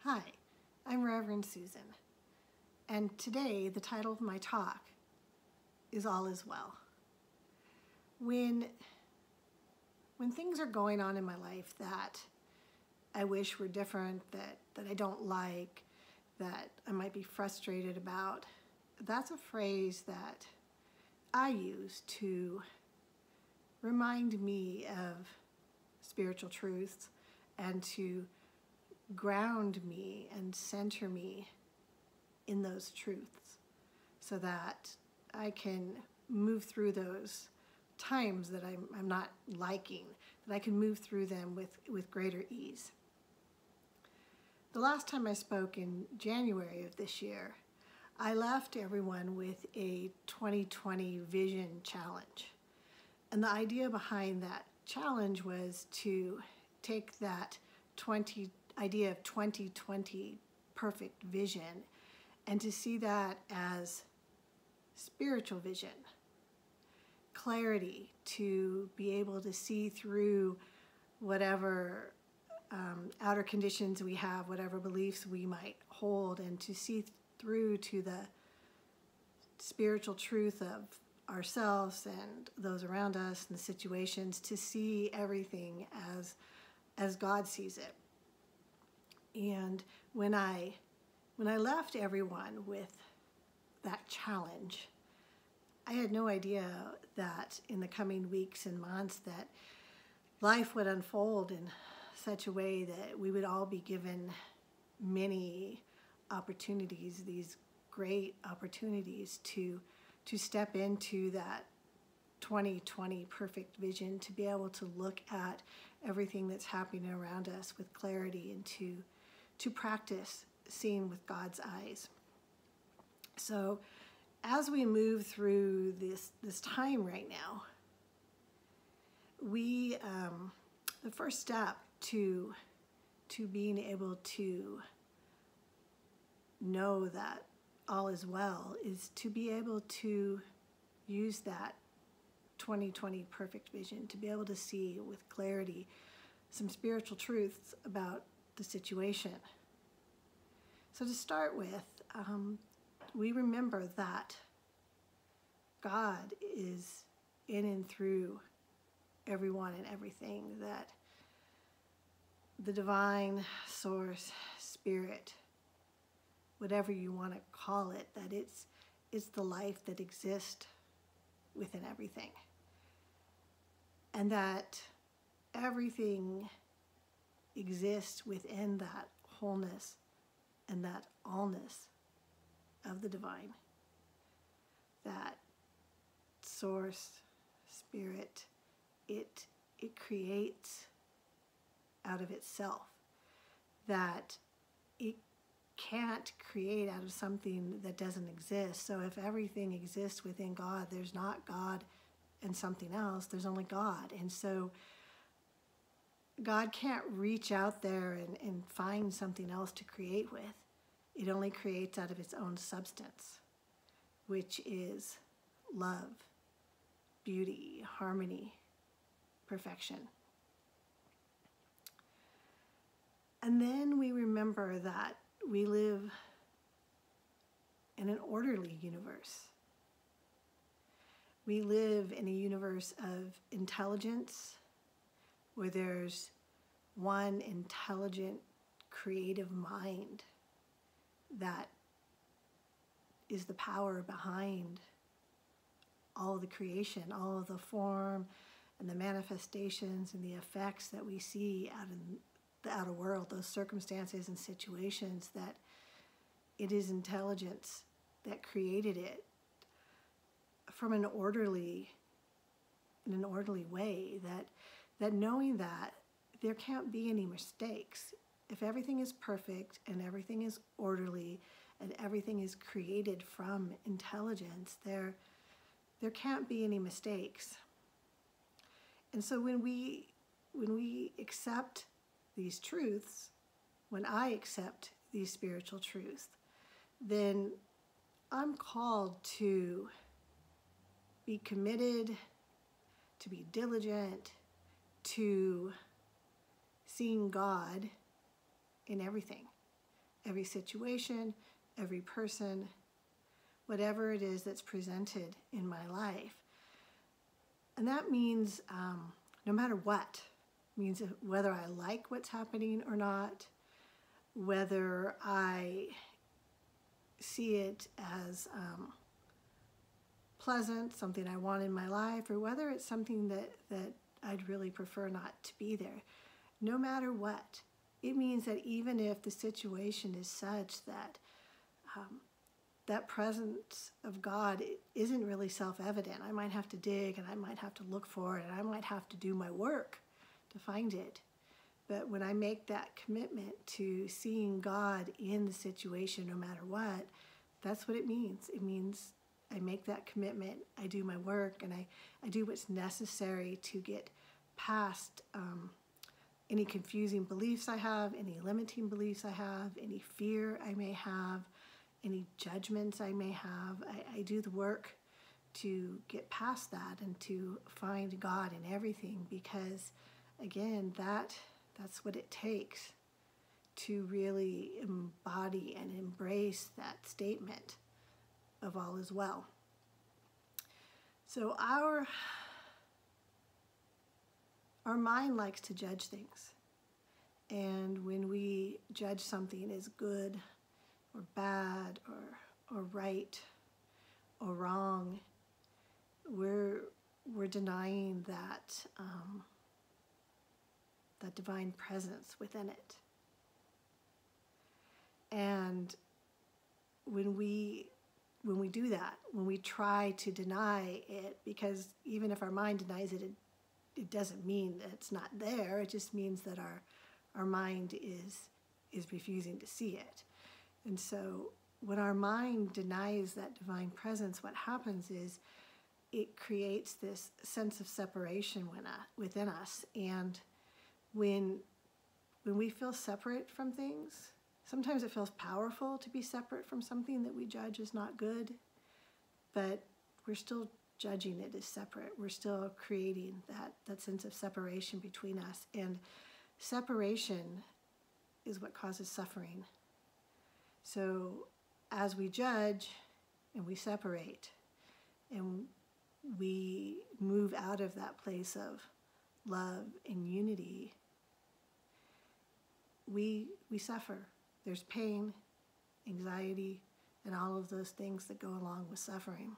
Hi, I'm Reverend Susan, and today the title of my talk is All Is Well. When things are going on in my life that I wish were different, that I don't like, that I might be frustrated about, that's a phrase that I use to remind me of spiritual truths and to ground me and center me in those truths so that I can move through those times that I'm not liking, that I can move through them with greater ease. The last time I spoke in January of this year, I left everyone with a 2020 vision challenge. And the idea behind that challenge was to take that idea of 2020 perfect vision and to see that as spiritual vision, clarity, to be able to see through whatever outer conditions we have, whatever beliefs we might hold, and to see through to the spiritual truth of ourselves and those around us and the situations, to see everything as God sees it. And when I left everyone with that challenge, I had no idea that in the coming weeks and months that life would unfold in such a way that we would all be given many opportunities, these great opportunities to step into that 2020 perfect vision, to be able to look at everything that's happening around us with clarity and to practice seeing with God's eyes. So as we move through this time right now, the first step to being able to know that all is well is to be able to use that 2020 perfect vision, to be able to see with clarity some spiritual truths about the situation. So to start with, we remember that God is in and through everyone and everything, that the divine source, spirit, whatever you want to call it, that it's the life that exists within everything. And that everything exists within that wholeness and that allness of the divine. That source, spirit, it creates out of itself. That it can't create out of something that doesn't exist. So if everything exists within God, there's not God and something else, there's only God. And so God can't reach out there and find something else to create with. It only creates out of its own substance, which is love, beauty, harmony, perfection. And then we remember that we live in an orderly universe. We live in a universe of intelligence where there's one intelligent, creative mind that is the power behind all of the creation, all of the form and the manifestations and the effects that we see out in the outer world, those circumstances and situations, that it is intelligence that created it from in an orderly way, that knowing that there can't be any mistakes. If everything is perfect and everything is orderly and everything is created from intelligence, there can't be any mistakes. And so when we accept these truths, when I accept these spiritual truths, then I'm called to be committed, to be diligent, to seeing God in everything, every situation, every person, whatever it is that's presented in my life. And that means no matter what, means whether I like what's happening or not, whether I see it as pleasant, something I want in my life, or whether it's something that I'd really prefer not to be there. No matter what, it means that even if the situation is such that that presence of God isn't really self-evident, I might have to dig and I might have to look for it and I might have to do my work to find it. But when I make that commitment to seeing God in the situation no matter what, that's what it means. It means I make that commitment, I do my work, and I do what's necessary to get past any confusing beliefs I have, any limiting beliefs I have, any fear I may have, any judgments I may have. I do the work to get past that and to find God in everything, because again, that's what it takes to really embody and embrace that statement of all is well. So our mind likes to judge things. And when we judge something as good or bad or right or wrong, we're denying that that divine presence within it. And when we do that, when we try to deny it, because even if our mind denies it, it doesn't mean that it's not there. It just means that our mind is refusing to see it. And so when our mind denies that divine presence, what happens is it creates this sense of separation within us. And when we feel separate from things, sometimes it feels powerful to be separate from something that we judge as not good, but we're still judging it as separate. We're still creating that sense of separation between us. And separation is what causes suffering. So as we judge and we separate and we move out of that place of love and unity, we suffer. There's pain, anxiety, and all of those things that go along with suffering.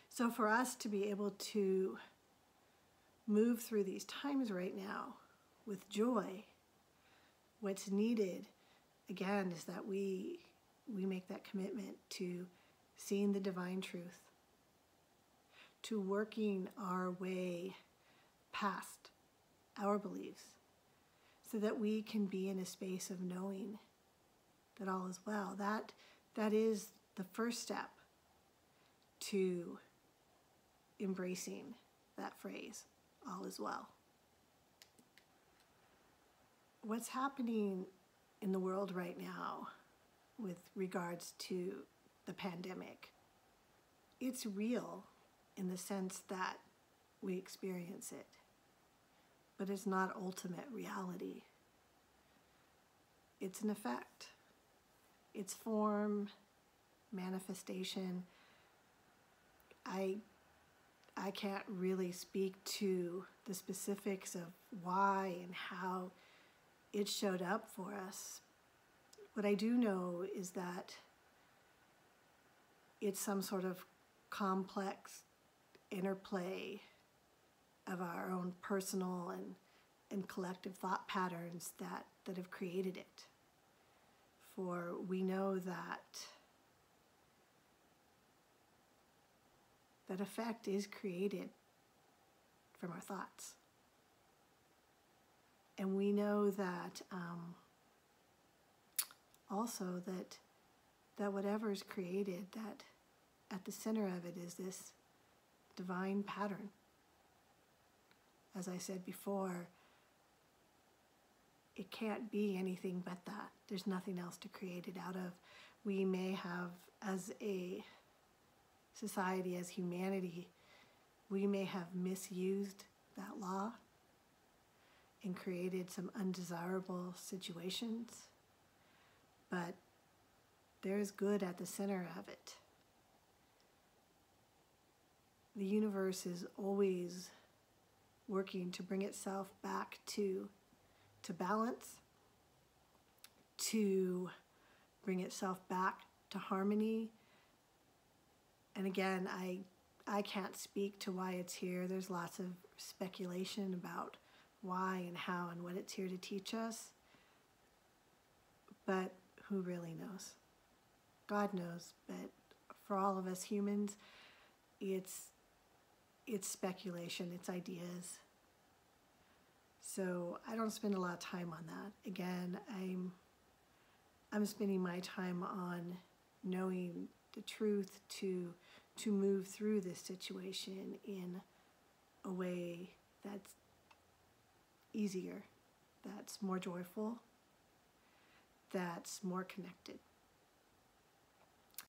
So for us to be able to move through these times right now with joy, what's needed, again, is that we make that commitment to seeing the divine truth, to working our way past our beliefs, so that we can be in a space of knowing that all is well. That is the first step to embracing that phrase, all is well. What's happening in the world right now with regards to the pandemic, it's real in the sense that we experience it, but it's not ultimate reality. It's an effect. It's form, manifestation. I can't really speak to the specifics of why and how it showed up for us. What I do know is that it's some sort of complex interplay of our own personal and collective thought patterns that have created it. For we know that that effect is created from our thoughts. And we know that also that whatever is created, that at the center of it is this divine pattern. As I said before, it can't be anything but that. There's nothing else to create it out of. We may have, as a society, as humanity, we may have misused that law and created some undesirable situations. but there's good at the center of it. The universe is always working to bring itself back to balance, to bring itself back to harmony. And again, I can't speak to why it's here. There's lots of speculation about why and how and what it's here to teach us. But who really knows? God knows. But for all of us humans, it's speculation, it's ideas. So I don't spend a lot of time on that. Again, I'm spending my time on knowing the truth to move through this situation in a way that's easier, that's more joyful, that's more connected.